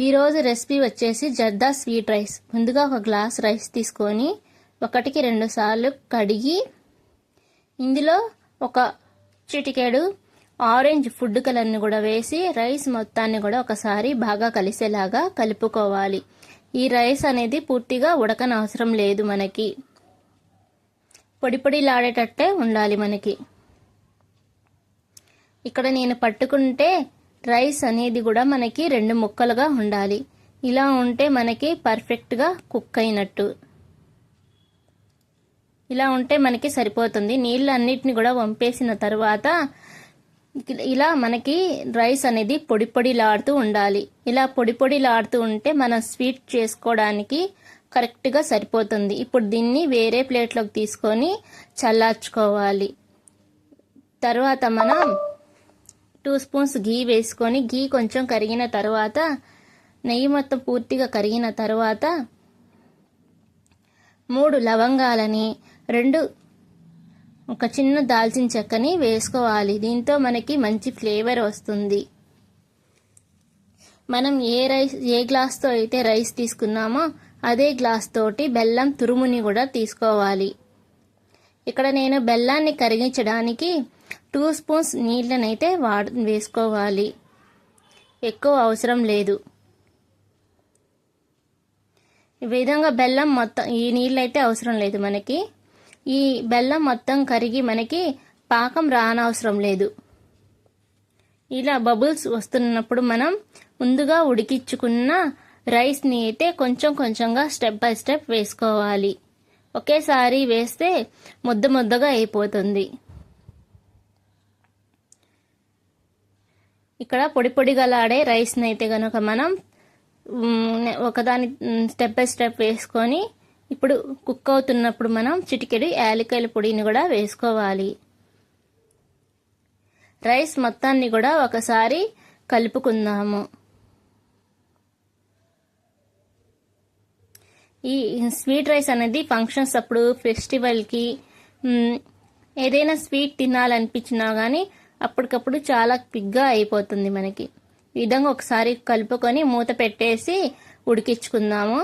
ఈరోజు రెసిపీ వచ్చేసి zarda sweet rice. ముందుగా ఒక గ్లాస్ రైస్ తీసుకొని 1-2 సార్లు కడిగి ఇందులో ఒక చిటికెడు ఆరెంజ్ ఫుడ్ కలర్ని కూడా వేసి రైస్ మొత్తాన్ని కూడా ఒకసారి బాగా కలిసేలాగా కలుపుకోవాలి. ఈ రైస్ అనేది పూర్తిగా ఉడకనవసరం లేదు, మనకి పొడి పొడిలాడేటట్టే ఉండాలి. మనకి ఇక్కడ నేను పట్టుకుంటే రైస్ అనేది కూడా మనకి 2 ముక్కలుగా ఉండాలి. ఇలా ఉంటే మనకి పర్ఫెక్ట్గా కుక్ అయినట్టు. ఇలా ఉంటే మనకి సరిపోతుంది. నీళ్ళు అన్నిటిని కూడా వంపేసిన తర్వాత ఇలా మనకి రైస్ అనేది పొడి పొడిలాడుతూ ఉండాలి. ఇలా పొడి పొడిలాడుతూ ఉంటే మనం స్వీట్ చేసుకోవడానికి కరెక్ట్గా సరిపోతుంది. ఇప్పుడు దీన్ని వేరే ప్లేట్లోకి తీసుకొని చల్లార్చుకోవాలి. తర్వాత మనం 2 స్పూన్స్ ఘీ వేసుకొని ఘీ కొంచెం కరిగిన తర్వాత నెయ్యి మొత్తం పూర్తిగా కరిగిన తర్వాత 3 లవంగాలని 2 ఒక చిన్న దాల్చిన చెక్కని వేసుకోవాలి. దీంతో మనకి మంచి ఫ్లేవర్ వస్తుంది. మనం ఏ గ్లాస్తో అయితే రైస్ తీసుకున్నామో అదే గ్లాస్ తోటి బెల్లం తురుముని కూడా తీసుకోవాలి. ఇక్కడ నేను బెల్లాన్ని కరిగించడానికి 2 స్పూన్స్ నీళ్ళనైతే వేసుకోవాలి. ఎక్కువ అవసరం లేదు. ఈ విధంగా బెల్లం మొత్తం, ఈ నీళ్ళైతే అవసరం లేదు మనకి. ఈ బెల్లం మొత్తం కరిగి మనకి పాకం రానవసరం లేదు. ఇలా బబుల్స్ వస్తున్నప్పుడు మనం ముందుగా ఉడికించుకున్న రైస్ని అయితే కొంచెం కొంచెంగా స్టెప్ బై స్టెప్ వేసుకోవాలి. ఒకేసారి వేస్తే ముద్దగా అయిపోతుంది. ఇక్కడ పొడి పొడిగలాడే రైస్ని అయితే కనుక మనం ఒకదాని స్టెప్ బై స్టెప్ వేసుకొని ఇప్పుడు కుక్ అవుతున్నప్పుడు మనం చిటికెడు యాలక్కాయల పొడిని కూడా వేసుకోవాలి. రైస్ మొత్తాన్ని కూడా ఒకసారి కలుపుకుందాము. ఈ స్వీట్ రైస్ అనేది ఫంక్షన్స్ అప్పుడు, ఫెస్టివల్కి, ఏదైనా స్వీట్ తినాలనిపించినా కానీ అప్పటికప్పుడు చాలా క్విక్గా అయిపోతుంది మనకి. ఈ విధంగా ఒకసారి కలుపుకొని మూత పెట్టేసి ఉడికించుకుందాము.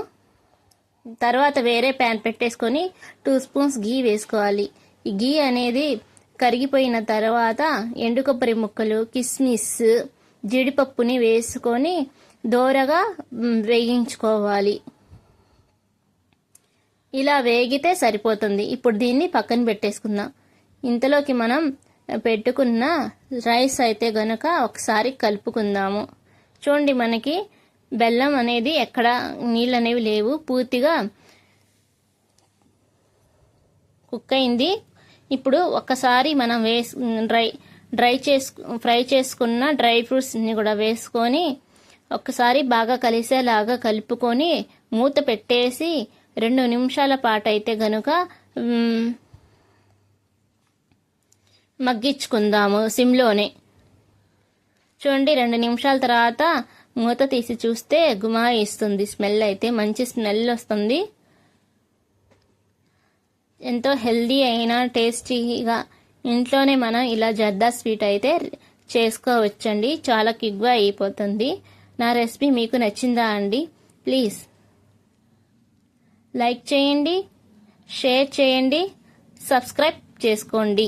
తర్వాత వేరే ప్యాన్ పెట్టేసుకొని 2 స్పూన్స్ ఘీ వేసుకోవాలి. ఈ ఘీ అనేది కరిగిపోయిన తర్వాత ఎండు కొబ్బరి ముక్కలు, కిస్మిస్, జీడిపప్పుని వేసుకొని దోరగా వేగించుకోవాలి. ఇలా వేగితే సరిపోతుంది. ఇప్పుడు దీన్ని పక్కన పెట్టేసుకుందాం. ఇంతలోకి మనం పెట్టుకున్న రైస్ అయితే గనక ఒకసారి కలుపుకుందాము. చూడండి, మనకి బెల్లం అనేది ఎక్కడ నీళ్ళు అనేవి లేవు, పూర్తిగా కుక్ అయింది. ఇప్పుడు ఒకసారి మనం ఫ్రై చేసుకున్న డ్రై ఫ్రూట్స్ని కూడా వేసుకొని ఒకసారి బాగా కలిసేలాగా కలుపుకొని మూత పెట్టేసి 2 నిమిషాల పాటు అయితే గనుక మగ్గించుకుందాము సిమ్లోనే. చూడండి, 2 నిమిషాల తర్వాత మూత తీసి చూస్తే గుమాయిస్తుంది. స్మెల్ అయితే మంచి స్మెల్ వస్తుంది. ఎంతో హెల్దీ అయినా టేస్టీగా ఇంట్లోనే మనం ఇలా జర్దా స్వీట్ అయితే చేసుకోవచ్చండి. చాలా క్విక్గా అయిపోతుంది. నా రెసిపీ మీకు నచ్చిందా అండి? ప్లీజ్ లైక్ చేయండి, షేర్ చేయండి, సబ్స్క్రైబ్ చేసుకోండి.